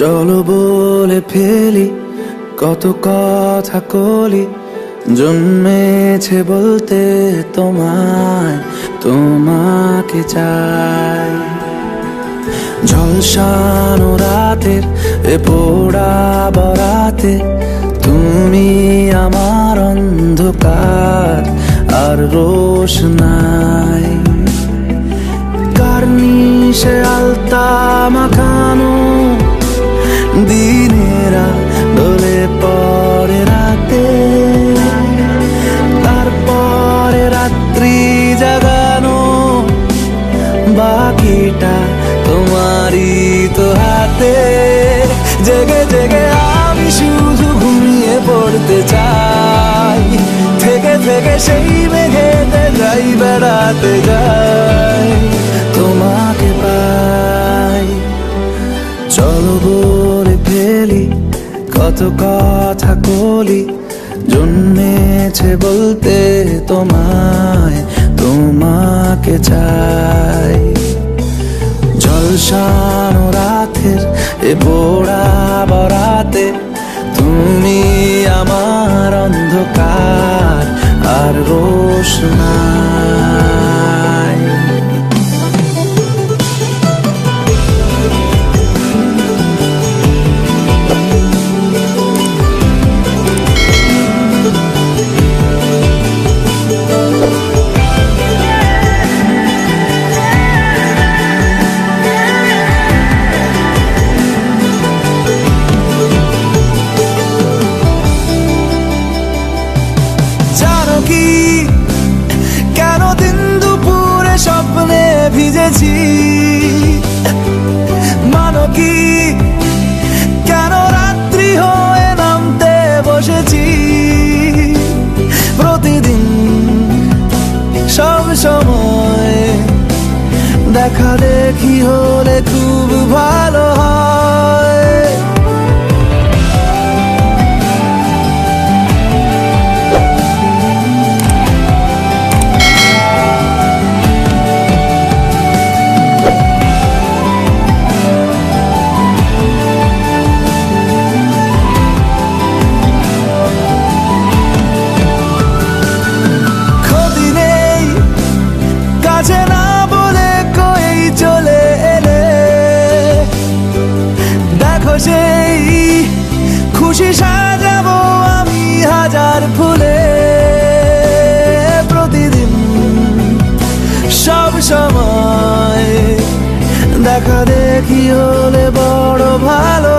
চলো বলে ফেলি কত কথা কলি, জন্মেছে বলতে তোমায়, তোমাকে চাই। ঝলসানো রাতের এ পোড়া বরাতে তুমি আমার অন্ধকার আর রোশনাই। কার্নিশে আলতা মাখানো দিনেরা দোলে পরে রাতে, তারপরে রাত্রি জাগানো বাকিটা তোমারই তো হাতে। জেগে জেগে আমি শুধু ঘুমিয়ে পড়তে চাই, থেকে থেকে সেই মেঘেতে যাই বেড়াতে যাই, তোমাকে পাই। চলো বলে ফেলি কত কথা কলি, জন্মেছে বলতে তোমায়, তোমাকে চাই। ঝলসানো রাতের এ পোড়া বরাতে তুমি আমার অন্ধকার আর রোশনাই। কেন দিন দুপুরে স্বপ্নে ভিজেছি, মানো কি কেন রাত্রি হয়ে নামতে বসেছি। প্রতিদিন সব সময় দেখা দেখি হলে খুব ভালো হয়। না বলে কই চলে এলে, দেখো সেই খুশি সাজাবো আমি হাজার ফুলে। প্রতিদিন সব সময় দেখা দেখি হলে বড় ভালো